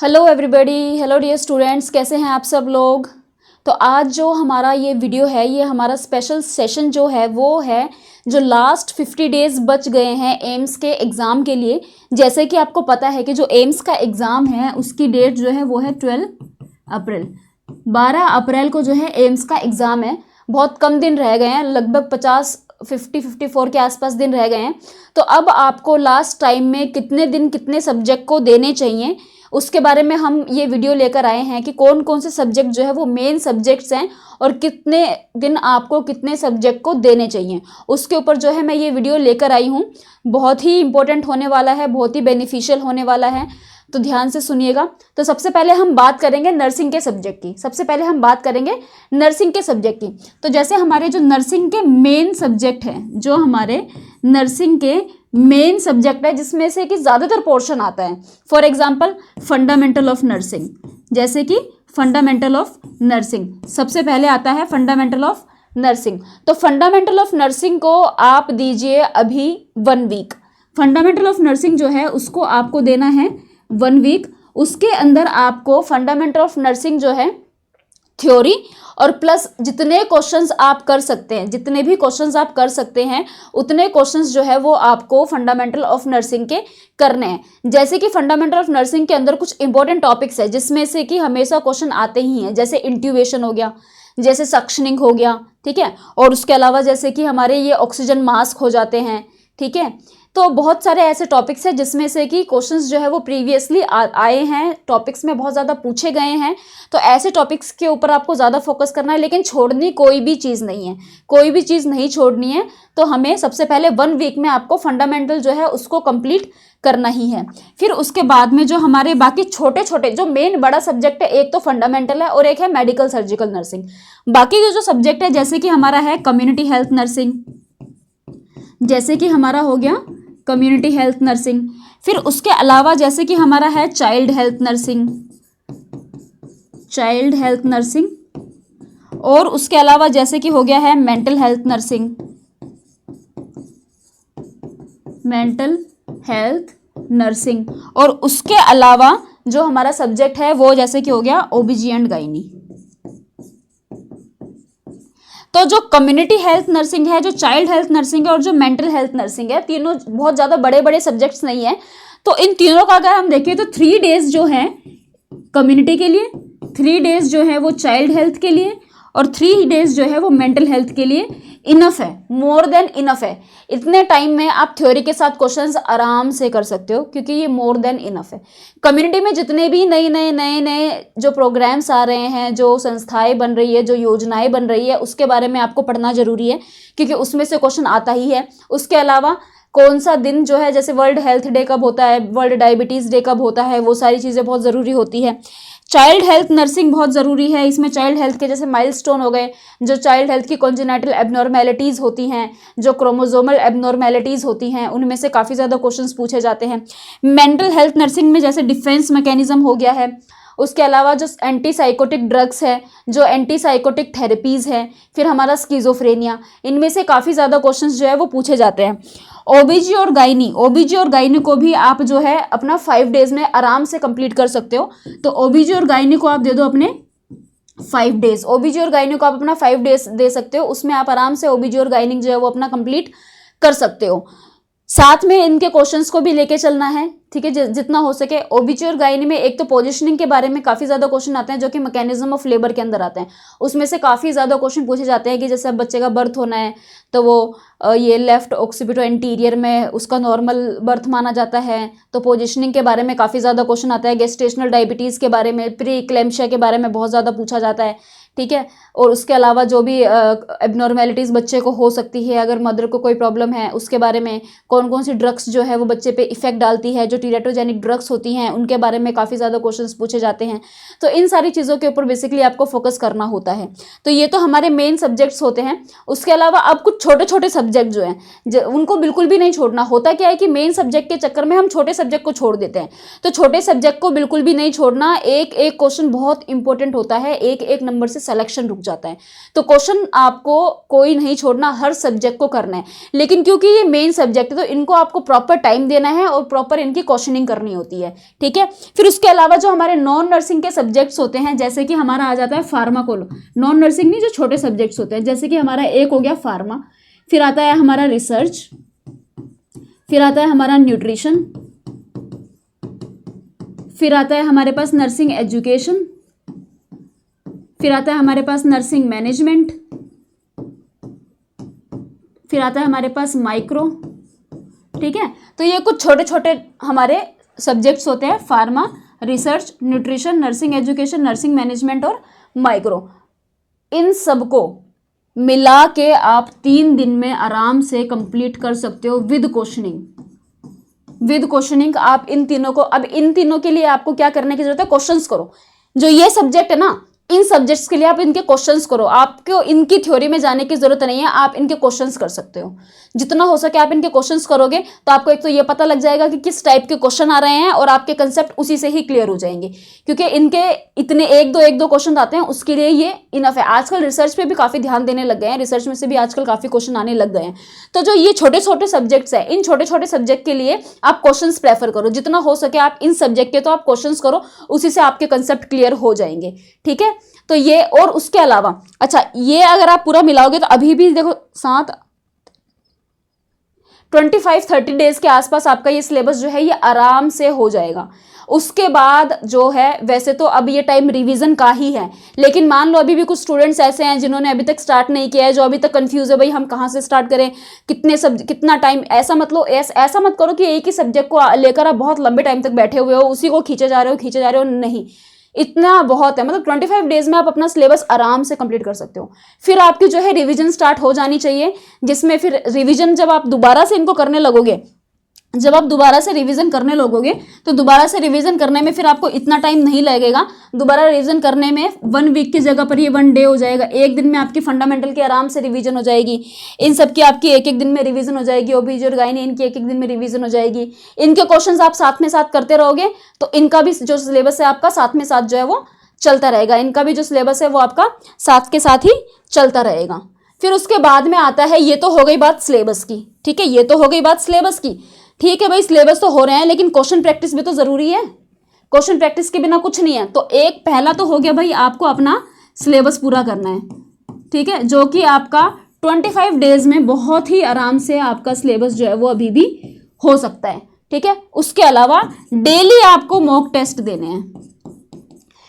Hello everybody, hello dear students, कैसे हैं आप सब लोग। तो आज जो हमारा ये वीडियो है, ये हमारा स्पेशल सेशन जो है वो है जो लास्ट 50 डेज़ बच गए हैं एम्स के एग्ज़ाम के लिए। जैसे कि आपको पता है कि जो एम्स का एग्ज़ाम है उसकी डेट जो है वो है 12 अप्रैल। 12 अप्रैल को जो है एम्स का एग्ज़ाम है। बहुत कम दिन रह गए हैं, लगभग 54 के आसपास दिन रह गए हैं। तो अब आपको लास्ट टाइम में कितने दिन कितने सब्जेक्ट को देने चाहिए उसके बारे में हम ये वीडियो लेकर आए हैं कि कौन कौन से सब्जेक्ट जो है वो मेन सब्जेक्ट्स हैं और कितने दिन आपको कितने सब्जेक्ट को देने चाहिए, उसके ऊपर जो है मैं ये वीडियो लेकर आई हूँ। बहुत ही इंपॉर्टेंट होने वाला है, बहुत ही बेनिफिशियल होने वाला है, तो ध्यान से सुनिएगा। तो सबसे पहले हम बात करेंगे नर्सिंग के सब्जेक्ट की। तो जैसे हमारे जो नर्सिंग के मेन सब्जेक्ट हैं, जो हमारे नर्सिंग के मेन सब्जेक्ट है जिसमें से कि ज़्यादातर पोर्शन आता है। For example fundamental of nursing, जैसे कि फंडामेंटल ऑफ नर्सिंग सबसे पहले आता है फंडामेंटल ऑफ नर्सिंग। तो फंडामेंटल ऑफ नर्सिंग को आप दीजिए अभी 1 वीक। फंडामेंटल ऑफ नर्सिंग जो है उसको आपको देना है 1 वीक। उसके अंदर आपको फंडामेंटल ऑफ नर्सिंग जो है थ्योरी और प्लस जितने क्वेश्चंस आप कर सकते हैं, जितने भी क्वेश्चंस आप कर सकते हैं उतने क्वेश्चंस जो है वो आपको फंडामेंटल ऑफ नर्सिंग के करने हैं। जैसे कि फंडामेंटल ऑफ नर्सिंग के अंदर कुछ इंपॉर्टेंट टॉपिक्स है जिसमें से कि हमेशा क्वेश्चन आते ही हैं, जैसे इंट्यूबेशन हो गया, जैसे सक्शनिंग हो गया, ठीक है। और उसके अलावा जैसे कि हमारे ये ऑक्सीजन मास्क हो जाते हैं, ठीक है। तो बहुत सारे ऐसे टॉपिक्स हैं जिसमें से कि क्वेश्चंस जो है वो प्रीवियसली आए हैं, टॉपिक्स में बहुत ज़्यादा पूछे गए हैं। तो ऐसे टॉपिक्स के ऊपर आपको ज़्यादा फोकस करना है, लेकिन छोड़नी कोई भी चीज़ नहीं है, कोई भी चीज़ नहीं छोड़नी है। तो हमें सबसे पहले 1 वीक में आपको फंडामेंटल जो है उसको कंप्लीट करना ही है। फिर उसके बाद में जो हमारे बाकी छोटे छोटे जो मेन बड़ा सब्जेक्ट है, एक तो फंडामेंटल है और एक है मेडिकल सर्जिकल नर्सिंग। बाकी जो सब्जेक्ट है जैसे कि हमारा है कम्युनिटी हेल्थ नर्सिंग, जैसे कि हमारा हो गया कम्युनिटी हेल्थ नर्सिंग। फिर उसके अलावा जैसे कि हमारा है चाइल्ड हेल्थ नर्सिंग, और उसके अलावा जैसे कि हो गया है मेंटल हेल्थ नर्सिंग। और उसके अलावा जो हमारा सब्जेक्ट है वो जैसे कि हो गया ओबीजी एंड गायनी। तो जो कम्युनिटी हेल्थ नर्सिंग है, जो चाइल्ड हेल्थ नर्सिंग है और जो मेंटल हेल्थ नर्सिंग है, तीनों बहुत ज़्यादा बड़े बड़े सब्जेक्ट्स नहीं है। तो इन तीनों का अगर हम देखें तो 3 डेज जो है कम्युनिटी के लिए, 3 डेज जो है वो चाइल्ड हेल्थ के लिए और 3 डेज जो है वो मेंटल हेल्थ के लिए इनफ है, मोर देन इनफ है। इतने टाइम में आप थ्योरी के साथ क्वेश्चंस आराम से कर सकते हो क्योंकि ये मोर देन इनफ है। कम्युनिटी में जितने भी नए जो प्रोग्राम्स आ रहे हैं, जो संस्थाएं बन रही है, जो योजनाएं बन रही है, उसके बारे में आपको पढ़ना जरूरी है क्योंकि उसमें से क्वेश्चन आता ही है। उसके अलावा कौन सा दिन जो है, जैसे वर्ल्ड हेल्थ डे कब होता है, वर्ल्ड डायबिटीज़ डे कब होता है, वो सारी चीज़ें बहुत ज़रूरी होती है। चाइल्ड हेल्थ नर्सिंग बहुत ज़रूरी है। इसमें चाइल्ड हेल्थ के जैसे माइलस्टोन हो गए, जो चाइल्ड हेल्थ की कॉन्जेनिटल एबनॉर्मेलिटीज़ होती हैं, जो क्रोमोसोमल एबनॉर्मेलिटीज़ होती हैं, उनमें से काफ़ी ज़्यादा क्वेश्चंस पूछे जाते हैं। मेंटल हेल्थ नर्सिंग में जैसे डिफेंस मैकेनिज्म हो गया है, उसके अलावा जो एंटी साइकोटिक ड्रग्स है, जो एंटी साइकोटिक थेरेपीज़ है, फिर हमारा स्किज़ोफ्रेनिया, इनमें से काफ़ी ज़्यादा क्वेश्चंस जो है वो पूछे जाते हैं। ओबीजी और गायनी को भी आप जो है अपना 5 डेज में आराम से कंप्लीट कर सकते हो। तो ओबीजी और गायनी को आप दे दो अपने 5 डेज, ओबीजी और गायनी को आप अपना 5 डेज दे सकते हो। उसमें आप आराम से ओबीजी और गायनी जो है वो अपना कंप्लीट कर सकते हो। साथ में इनके क्वेश्चंस को भी लेके चलना है, ठीक है, जितना हो सके। ओबीजी और गायनी में एक तो पोजीशनिंग के बारे में काफ़ी ज़्यादा क्वेश्चन आते हैं जो कि मैकेनिज्म ऑफ लेबर के अंदर आते हैं। उसमें से काफ़ी ज़्यादा क्वेश्चन पूछे जाते हैं कि जैसे अब बच्चे का बर्थ होना है तो वो ये लेफ्ट ऑक्सीपिटो एंटीरियर में उसका नॉर्मल बर्थ माना जाता है, तो पोजीशनिंग के बारे में काफ़ी ज़्यादा क्वेश्चन आता है। गेस्टेशनल डायबिटीज़ के बारे में, प्री इक्लेम्शिया के बारे में बहुत ज़्यादा पूछा जाता है, ठीक है। और उसके अलावा जो भी एबनॉर्मेलिटीज़ बच्चे को हो सकती है, अगर मदर को कोई प्रॉब्लम है, उसके बारे में, कौन कौन सी ड्रग्स जो है वो बच्चे पे इफेक्ट डालती है, जो टीरेटोजेनिक ड्रग्स होती हैं उनके बारे में काफ़ी ज़्यादा क्वेश्चंस पूछे जाते हैं। तो इन सारी चीज़ों के ऊपर बेसिकली आपको फोकस करना होता है। तो ये तो हमारे मेन सब्जेक्ट्स होते हैं। उसके अलावा अब कुछ छोटे छोटे सब्जेक्ट जो हैं उनको बिल्कुल भी नहीं छोड़ना। होता क्या है कि मेन सब्जेक्ट के चक्कर में हम छोटे सब्जेक्ट को छोड़ देते हैं, तो छोटे सब्जेक्ट को बिल्कुल भी नहीं छोड़ना। एक एक क्वेश्चन बहुत इंपॉर्टेंट होता है, एक एक नंबर से सिलेक्शन रुक जाता है। तो क्वेश्चन आपको कोई नहीं छोड़ना, हर सब्जेक्ट को करना है, लेकिन क्योंकि ये मेन सब्जेक्ट है तो इनको आपको प्रॉपर टाइम देना है और प्रॉपर इनकी क्वेश्चनिंग करनी होती है, ठीक है। फिर उसके अलावा जो हमारे नॉन नर्सिंग के सब्जेक्ट्स होते हैं, जैसे कि हमारा आ जाता है फार्माकोलो, नॉन नर्सिंग नहीं, जो छोटे सब्जेक्ट्स होते हैं, जैसे कि हमारा एक हो गया फार्मा, फिर आता है हमारा रिसर्च, फिर आता है हमारा न्यूट्रिशन, फिर आता है हमारे पास नर्सिंग एजुकेशन, फिर आता है हमारे पास नर्सिंग मैनेजमेंट, फिर आता है हमारे पास माइक्रो, ठीक है। तो ये कुछ छोटे छोटे हमारे सब्जेक्ट्स होते हैं, pharma, research, nutrition, nursing education, nursing management और माइक्रो। इन सबको मिला के आप 3 दिन में आराम से कंप्लीट कर सकते हो विद क्वेश्चनिंग। विद क्वेश्चनिंग आप इन तीनों को, अब इन तीनों के लिए आपको क्या करने की जरूरत है, क्वेश्चंस करो। जो ये सब्जेक्ट है ना, इन सब्जेक्ट्स के लिए आप इनके क्वेश्चंस करो। आपको इनकी थ्योरी में जाने की जरूरत नहीं है, आप इनके क्वेश्चंस कर सकते हो। जितना हो सके आप इनके क्वेश्चंस करोगे तो आपको एक तो ये पता लग जाएगा कि किस टाइप के क्वेश्चन आ रहे हैं और आपके कंसेप्ट उसी से ही क्लियर हो जाएंगे, क्योंकि इनके इतने एक दो क्वेश्चन आते हैं, उसके लिए ये इनफ है। आजकल रिसर्च पे भी काफी ध्यान देने लग गए हैं, रिसर्च में से भी आजकल काफी क्वेश्चन आने लग गए हैं। तो जो ये छोटे छोटे सब्जेक्ट्स है, इन छोटे छोटे सब्जेक्ट के लिए आप क्वेश्चंस प्रेफर करो। जितना हो सके आप इन सब्जेक्ट के तो आप क्वेश्चंस करो, उसी से आपके कंसेप्ट क्लियर हो जाएंगे, ठीक है। तो ये, और उसके अलावा अच्छा, ये अगर आप पूरा मिलाओगे तो अभी भी देखो 25-30 डेज के आसपास आपका ये सिलेबस जो है ये आराम से हो जाएगा। उसके बाद जो है, वैसे तो अब ये टाइम रिवीजन का ही है, लेकिन मान लो अभी भी कुछ स्टूडेंट्स ऐसे हैं जिन्होंने अभी तक स्टार्ट नहीं किया है, जो अभी तक कंफ्यूज है, भाई हम कहाँ से स्टार्ट करें, कितना टाइम। ऐसा मतलब ऐसा मत करो कि एक ही सब्जेक्ट को लेकर आप बहुत लंबे टाइम तक बैठे हुए हो, उसी को खींचे जा रहे हो, नहीं, इतना बहुत है। मतलब 25 डेज में आप अपना सिलेबस आराम से कंप्लीट कर सकते हो। फिर आपकी जो है रिवीजन स्टार्ट हो जानी चाहिए, जिसमें फिर रिवीजन जब आप दोबारा से इनको करने लगोगे, जब आप दोबारा से रिवीजन करने लगोगे तो दोबारा से रिवीजन करने में फिर आपको इतना टाइम नहीं लगेगा। दोबारा रिवीजन करने में 1 वीक की जगह पर ये 1 डे हो जाएगा। एक दिन में आपकी फंडामेंटल की आराम से रिवीजन हो जाएगी, इन सब की आपकी एक दिन में रिवीजन हो जाएगी, ओबीजी और गायनी इनकी एक दिन में रिवीजन हो जाएगी। इनके क्वेश्चन आप साथ में साथ करते रहोगे तो इनका भी जो सिलेबस है आपका साथ में साथ जो है वो चलता रहेगा। इनका भी जो सिलेबस है वो आपका साथ के साथ ही चलता रहेगा। फिर उसके बाद में आता है, ये तो हो गई बात सिलेबस की, ठीक है, ये तो हो गई बात सिलेबस की। ठीक है भाई, सिलेबस तो हो रहे हैं, लेकिन क्वेश्चन प्रैक्टिस भी तो जरूरी है। क्वेश्चन प्रैक्टिस के बिना कुछ नहीं है। तो एक पहला तो हो गया भाई, आपको अपना सिलेबस पूरा करना है, ठीक है, जो कि आपका 25 डेज में बहुत ही आराम से आपका सिलेबस जो है वो अभी भी हो सकता है, ठीक है। उसके अलावा डेली आपको मॉक टेस्ट देने हैं।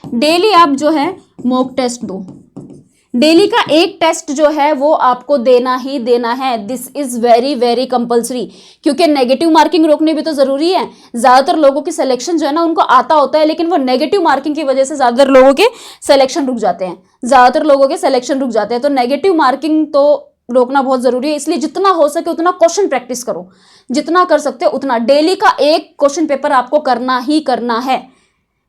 डेली आप जो है मॉक टेस्ट दो। डेली का एक टेस्ट जो है वो आपको देना ही देना है। This is very very compulsory, क्योंकि नेगेटिव मार्किंग रोकनी भी तो जरूरी है। ज्यादातर लोगों की सिलेक्शन जो है ना उनको आता होता है, लेकिन वो नेगेटिव मार्किंग की वजह से ज्यादातर लोगों के सिलेक्शन रुक जाते हैं। तो नेगेटिव मार्किंग तो रोकना बहुत जरूरी है। इसलिए जितना हो सके उतना क्वेश्चन प्रैक्टिस करो, जितना कर सकते हो उतना। डेली का एक क्वेश्चन पेपर आपको करना ही करना है।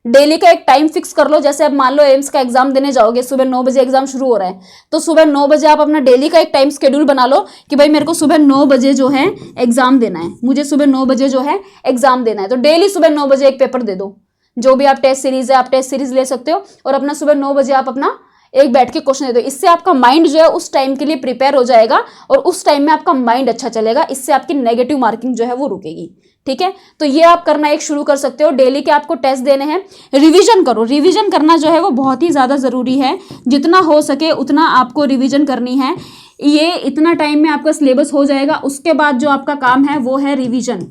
डेली का एक टाइम फिक्स कर लो। जैसे अब मान लो एम्स का एग्जाम देने जाओगे, सुबह 9 बजे एग्जाम शुरू हो रहा है, तो सुबह 9 बजे आप अपना डेली का एक टाइम शेड्यूल बना लो कि भाई मेरे को सुबह 9 बजे जो है एग्जाम देना है, मुझे सुबह 9 बजे जो है एग्जाम देना है। तो डेली सुबह 9 बजे एक पेपर दे दो। जो भी आप टेस्ट सीरीज है, आप टेस्ट सीरीज ले सकते हो, और अपना सुबह 9 बजे आप अपना एक बैठ के क्वेश्चन दे दो। इससे आपका माइंड जो है उस टाइम के लिए प्रिपेयर हो जाएगा, और उस टाइम में आपका माइंड अच्छा चलेगा। इससे आपकी नेगेटिव मार्किंग जो है वो रुकेगी, ठीक है। तो ये आप करना एक शुरू कर सकते हो। डेली के आपको टेस्ट देने हैं। रिवीजन करो। रिवीजन करना जो है वो बहुत ही ज़्यादा ज़रूरी है। जितना हो सके उतना आपको रिवीजन करनी है। ये इतना टाइम में आपका सिलेबस हो जाएगा। उसके बाद जो आपका काम है वो है रिवीजन,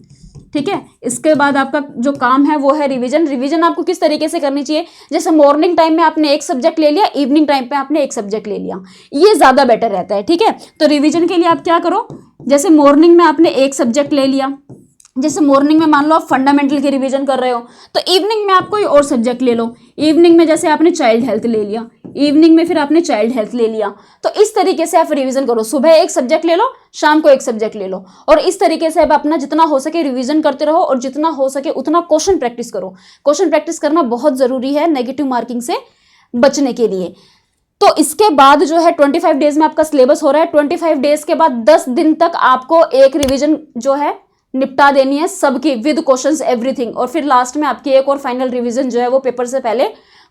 ठीक है। इसके बाद आपका जो काम है वो है रिवीजन। रिवीजन आपको किस तरीके से करनी चाहिए, जैसे मॉर्निंग टाइम में आपने एक सब्जेक्ट ले लिया, इवनिंग टाइम पे आपने एक सब्जेक्ट ले लिया, ये ज़्यादा बेटर रहता है, ठीक है। तो रिवीजन के लिए आप क्या करो, जैसे मॉर्निंग में आपने एक सब्जेक्ट ले लिया, जैसे मॉर्निंग में मान लो आप फंडामेंटल की रिवीजन कर रहे हो, तो इवनिंग में आप कोई और सब्जेक्ट ले लो। इवनिंग में जैसे आपने चाइल्ड हेल्थ ले लिया, इवनिंग में फिर आपने चाइल्ड हेल्थ ले लिया। तो इस तरीके से आप रिवीजन करो। सुबह एक सब्जेक्ट ले लो, शाम को एक सब्जेक्ट ले लो, और इस तरीके से आप अपना जितना हो सके रिवीजन करते रहो, और जितना हो सके उतना क्वेश्चन प्रैक्टिस करो। क्वेश्चन प्रैक्टिस करना बहुत जरूरी है नेगेटिव मार्किंग से बचने के लिए। तो इसके बाद जो है 25 डेज में आपका सिलेबस हो रहा है। 25 डेज के बाद 10 दिन तक आपको एक रिवीजन जो है निपटा देनी है सबकी, विद क्वेश्चंस एवरीथिंग। और फिर लास्ट में आपकी एक और फाइनल रिवीजन जो है वो पेपर से पहले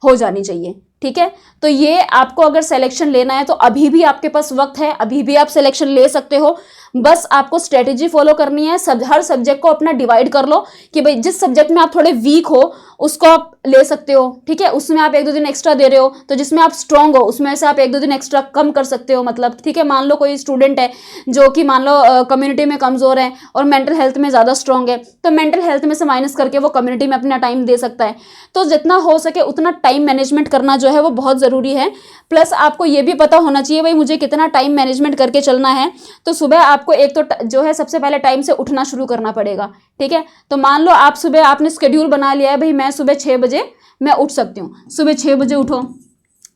हो जानी चाहिए, ठीक है। तो ये आपको अगर सिलेक्शन लेना है तो अभी भी आपके पास वक्त है, अभी भी आप सिलेक्शन ले सकते हो। बस आपको स्ट्रेटेजी फॉलो करनी है। हर सब्जेक्ट को अपना डिवाइड कर लो कि भाई जिस सब्जेक्ट में आप थोड़े वीक हो उसको आप ले सकते हो, ठीक है, उसमें आप 1-2 दिन एक्स्ट्रा दे रहे हो, तो जिसमें आप स्ट्रांग हो उसमें से आप 1-2 दिन एक्स्ट्रा कम कर सकते हो, मतलब ठीक है। मान लो कोई स्टूडेंट है जो कि मान लो कम्युनिटी में कमजोर है और मेंटल हेल्थ में ज्यादा स्ट्रांग है, तो मेंटल हेल्थ में से माइनस करके वो कम्युनिटी में अपना टाइम दे सकता है। तो जितना हो सके उतना टाइम मैनेजमेंट करना जो है वो बहुत जरूरी है। प्लस आपको ये भी पता होना चाहिए भाई मुझे कितना टाइम मैनेजमेंट करके चलना है। तो सुबह आपको एक तो जो है सबसे पहले टाइम से उठना शुरू करना पड़ेगा, ठीक है। तो मान लो आप सुबह आपने शेड्यूल बना लिया है भाई मैं सुबह 6 बजे मैं उठ सकती हूँ, सुबह 6 बजे उठो,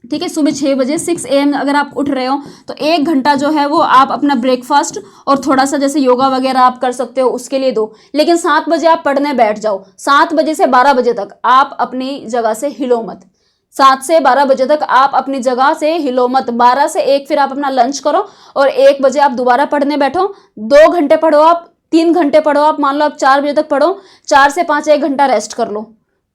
ठीक है। सुबह 6 बजे 6 AM अगर आप उठ रहे हो तो 1 घंटा जो है वो आप अपना ब्रेकफास्ट और थोड़ा सा जैसे योगा वगैरह आप कर सकते हो उसके लिए दो। लेकिन 7 बजे आप पढ़ने बैठ जाओ, 7 बजे से 12 बजे तक आप अपनी जगह से हिलो मत। 7 से 12 बजे तक आप अपनी जगह से हिलो मत। 12 से 1 फिर आप अपना लंच करो और 1 बजे आप दोबारा पढ़ने बैठो। 2 घंटे पढ़ो आप, 3 घंटे पढ़ो आप, मान लो आप 4 बजे तक पढ़ो, 4 से 5 1 घंटा रेस्ट कर लो,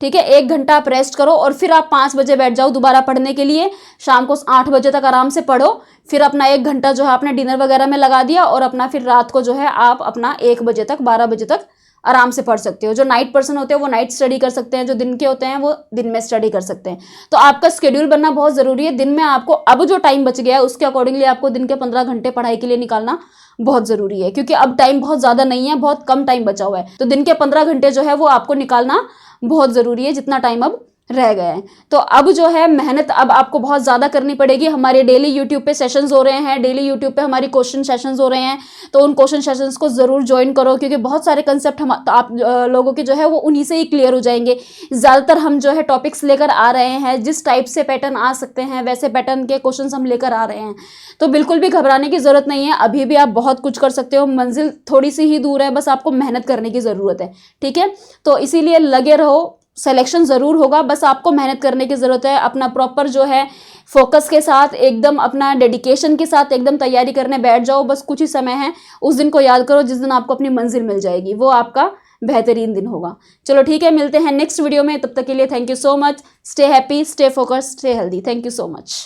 ठीक है। 1 घंटा आप रेस्ट करो और फिर आप 5 बजे बैठ जाओ दोबारा पढ़ने के लिए। शाम को 8 बजे तक आराम से पढ़ो, फिर अपना 1 घंटा जो है आपने डिनर वगैरह में लगा दिया और अपना फिर रात को जो है आप अपना 1 बजे तक 12 बजे तक आराम से पढ़ सकते हो। जो नाइट पर्सन होते हैं वो नाइट स्टडी कर सकते हैं, जो दिन के होते हैं वो दिन में स्टडी कर सकते हैं। तो आपका स्केड्यूल बनना बहुत जरूरी है। दिन में आपको अब जो टाइम बच गया है उसके अकॉर्डिंगली आपको दिन के 15 घंटे पढ़ाई के लिए निकालना बहुत जरूरी है, क्योंकि अब टाइम बहुत ज्यादा नहीं है, बहुत कम टाइम बचा हुआ है। तो दिन के 15 घंटे जो है वो आपको निकालना बहुत जरूरी है, जितना टाइम अब रह गया है। तो अब जो है मेहनत अब आपको बहुत ज़्यादा करनी पड़ेगी। हमारे डेली यूट्यूब पे सेशंस हो रहे हैं, डेली यूट्यूब पे हमारी क्वेश्चन सेशंस हो रहे हैं, तो उन क्वेश्चन सेशंस को ज़रूर ज्वाइन करो, क्योंकि बहुत सारे कंसेप्ट हम आप लोगों के जो है वो उन्हीं से ही क्लियर हो जाएंगे। ज़्यादातर हम जो है टॉपिक्स लेकर आ रहे हैं, जिस टाइप से पैटर्न आ सकते हैं वैसे पैटर्न के क्वेश्चन हम लेकर आ रहे हैं। तो बिल्कुल भी घबराने की ज़रूरत नहीं है, अभी भी आप बहुत कुछ कर सकते हो। मंजिल थोड़ी सी ही दूर है, बस आपको मेहनत करने की ज़रूरत है, ठीक है। तो इसीलिए लगे रहो, सिलेक्शन ज़रूर होगा, बस आपको मेहनत करने की ज़रूरत है। अपना प्रॉपर जो है फोकस के साथ एकदम अपना डेडिकेशन के साथ एकदम तैयारी करने बैठ जाओ। बस कुछ ही समय है, उस दिन को याद करो जिस दिन आपको अपनी मंजिल मिल जाएगी, वो आपका बेहतरीन दिन होगा। चलो ठीक है, मिलते हैं नेक्स्ट वीडियो में। तब तक के लिए thank you so much. Stay happy, stay focused, stay healthy. Thank you so much.